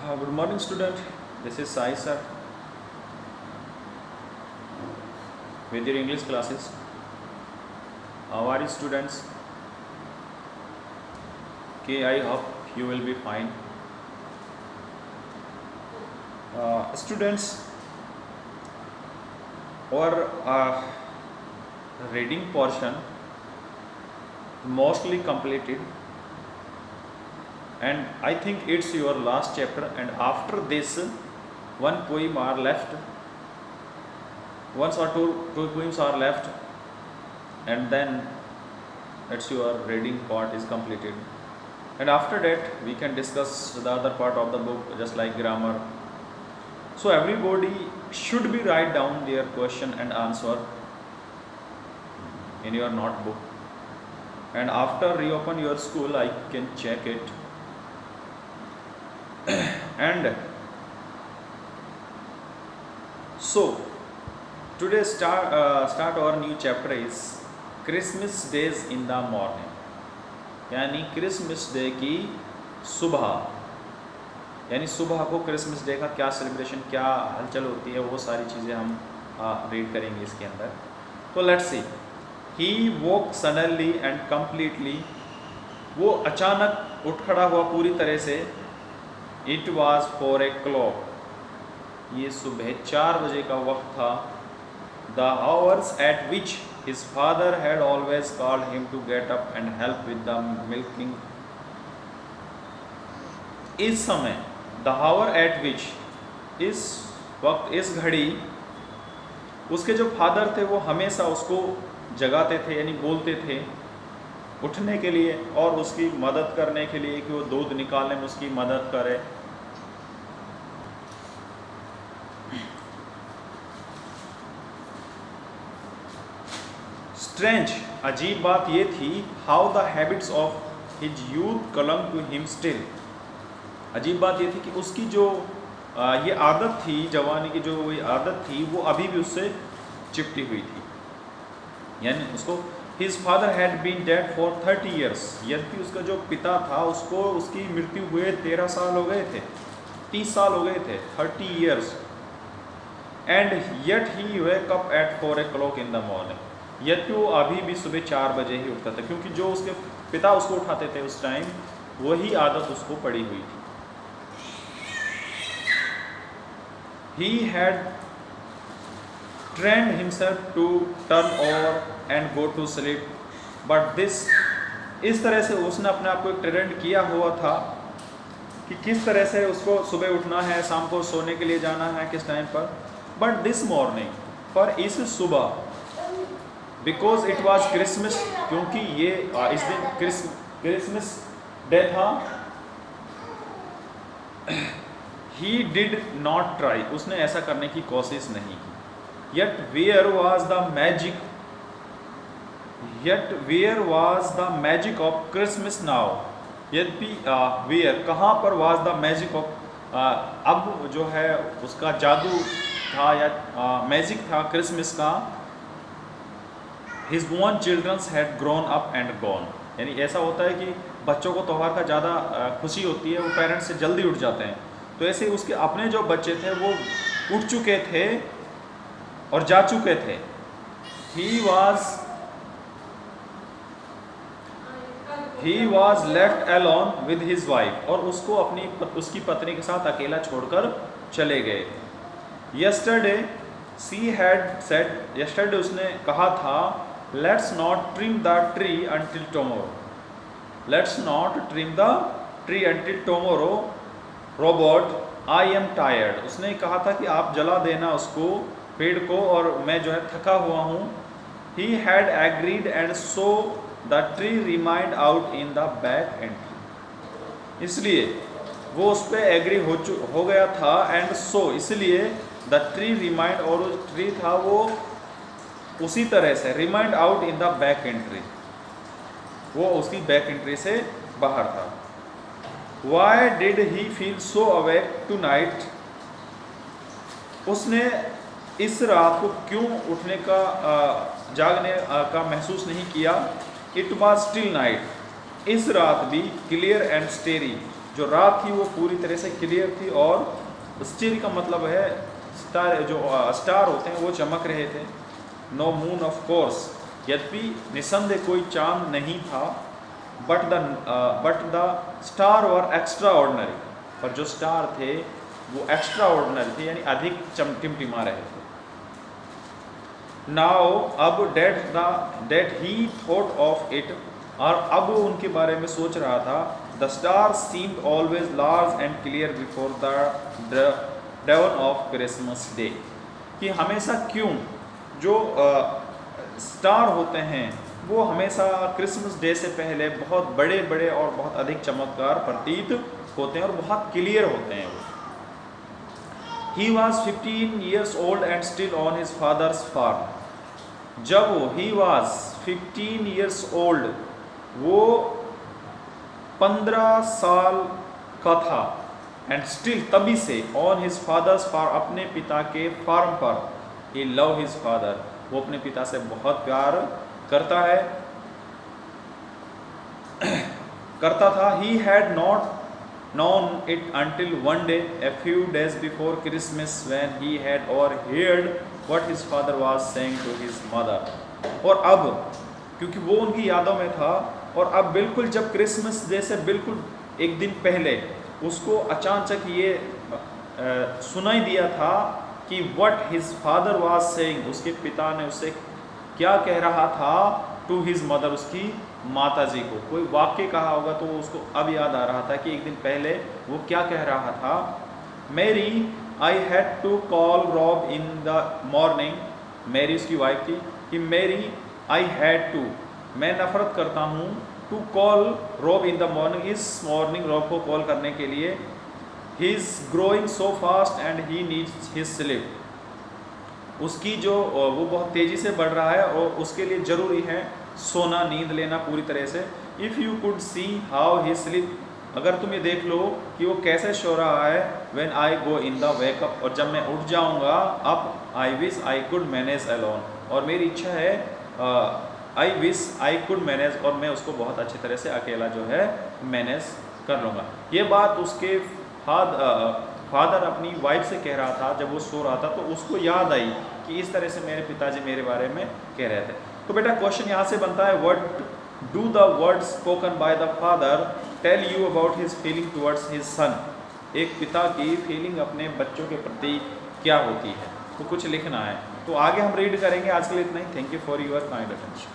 Good morning, student. This is Sai sir with your English classes. How are you, students? Okay, I hope you will be fine. Students, our reading portion mostly completed, and I think it's your last chapter, and after this one poem are left, once or two poems are left, and then it's your reading part is completed, and after that we can discuss the other part of the book, just like grammar. So everybody should be write down their question and answer in your notebook, and after reopen your school I can check it. And so today start our new chapter is Christmas days in the morning, यानी Christmas day की सुबह, यानी सुबह को Christmas day का क्या celebration, क्या हलचल होती है, वो सारी चीज़ें हम रीड करेंगे इसके अंदर. तो let's see. He woke suddenly and completely, वो अचानक उठ खड़ा हुआ पूरी तरह से. इट वॉज 4 o'clock, ये सुबह 4 बजे का वक्त था. The hours at which his father had always called him to get up and help with the milking. इस समय, द आवर एट विच, इस वक्त, इस घड़ी, उसके जो फादर थे वो हमेशा उसको जगाते थे, यानी बोलते थे उठने के लिए और उसकी मदद करने के लिए कि वो दूध निकालने में उसकी मदद करे. स्ट्रेंज, अजीब बात ये थी, how the habits of his youth clung to him still. अजीब बात ये थी कि उसकी जो ये आदत थी, जवानी की जो ये आदत थी, वो अभी भी उससे चिपटी हुई थी. यानी उसको, his father had been dead for 30 years, यद्यपि उसका जो पिता था उसको उसकी मृत्यु हुए 13 साल हो गए थे, 30 साल हो गए थे, 30 years. And yet he wake up at 4 o'clock in the morning, यद्यपि वो अभी भी सुबह 4 बजे ही उठता था, क्योंकि जो उसके पिता उसको उठाते थे उस टाइम, वही आदत उसको पड़ी हुई थी. He had trained himself to turn over and go to sleep, but this, इस तरह से उसने अपने आप को एक ट्रेंड किया हुआ था कि किस तरह से उसको सुबह उठना है, शाम को सोने के लिए जाना है किस टाइम पर. बट दिस मॉर्निंग, पर इस सुबह, बिकॉज इट वॉज क्रिसमस, क्योंकि ये इस दिन क्रिसमस डे था. ही डिड नॉट ट्राई, उसने ऐसा करने की कोशिश नहीं की. Yet where was the magic, yet where was the magic of Christmas now, यद्यपि वेयर, कहाँ पर वॉज द मैजिक ऑफ, अब जो है उसका जादू था या मैजिक था क्रिसमस का. His born childrens had grown up and gone, यानी ऐसा होता है कि बच्चों को त्यौहार का ज़्यादा खुशी होती है, वो पेरेंट्स से जल्दी उठ जाते हैं. तो ऐसे उसके अपने जो बच्चे थे वो उठ चुके थे और जा चुके थे. He was left alone with his wife, और उसको उसकी पत्नी के साथ अकेला छोड़कर चले गए. Yesterday she had said, yesterday उसने कहा था, let's not trim the tree until tomorrow, let's not trim the tree until tomorrow robot, I am tired. उसने कहा था कि आप जला देना उसको, पेड़ को, और मैं जो है थका हुआ हूँ. He had agreed and so the tree remind out in the back entry, इसलिए वो उस पर एग्री हो गया था. एंड सो, इसलिए द ट्री रिमाइंड, और वो ट्री था वो उसी तरह से remind out in the back entry, वो उसकी बैक एंट्री से बाहर था. Why did he feel so awake tonight? उसने इस रात को क्यों उठने का जागने का महसूस नहीं किया. It was still night, इस रात भी क्लियर एंड स्टेरी, जो रात थी वो पूरी तरह से क्लियर थी, और स्टिल का मतलब है स्टार, जो स्टार होते हैं वो चमक रहे थे। नो मून ऑफ कोर्स, यद्यपि निसंदेह कोई चांद नहीं था। But the star were extra ordinary, पर जो स्टार थे वो एक्स्ट्रा ऑर्डिनरी थे, यानी अधिक टिमटिमा रहे थे। नाउ अब that he thought of it, और अब वो उनके बारे में सोच रहा था। The star seemed always large and clear before the dawn of Christmas day, कि हमेशा क्यों जो स्टार होते हैं वो हमेशा क्रिसमस डे से पहले बहुत बड़े बड़े और बहुत अधिक चमत्कार प्रतीत होते हैं और बहुत क्लियर होते हैं वो। He was 15 years old and still on his father's farm. जब he was 15 years old, वो 15 साल का था, and still तभी से on his father's farm, अपने पिता के फार्म पर, he loved his father, वो अपने पिता से बहुत प्यार करता था। He had not known it until one day, a few days before Christmas, when he had overheard what his father was saying to his mother. और अब क्योंकि वो उनकी यादों में था, और अब बिल्कुल जब क्रिसमस डे से बिल्कुल एक दिन पहले उसको अचानक ये सुनाई दिया था कि what his father was saying, उसके पिता ने उससे क्या कह रहा था, to his mother, उसकी माता जी को कोई वाक्य कहा होगा, तो उसको अब याद आ रहा था कि एक दिन पहले वो क्या कह रहा था। Mary, I had to call Rob in the morning, Mary उसकी वाइफ थी, कि मैरी आई हैड टू, मैं नफरत करता हूँ, to call Rob in the morning, इस मॉर्निंग रॉब को कॉल करने के लिए। He is growing so fast and he needs his sleep, उसकी जो वो बहुत तेज़ी से बढ़ रहा है और उसके लिए ज़रूरी है सोना, नींद लेना पूरी तरह से। If you could see how he sleep, अगर तुम ये देख लो कि वो कैसे सो रहा है। When I go in the wake up, और जब मैं उठ जाऊंगा अब, I wish I could manage alone, और मेरी इच्छा है I wish I could manage, और मैं उसको बहुत अच्छी तरह से अकेला जो है मैनेज कर लूँगा। ये बात उसके फादर अपनी वाइफ से कह रहा था जब वो सो रहा था, तो उसको याद आई कि इस तरह से मेरे पिताजी मेरे बारे में कह रहे थे। तो बेटा क्वेश्चन यहाँ से बनता है, what do the words spoken by the father tell you about his feeling towards his son, एक पिता की फीलिंग अपने बच्चों के प्रति क्या होती है, तो कुछ लिखना है। तो आगे हम रीड करेंगे, आज के लिए इतना ही। Thank you for your kind attention.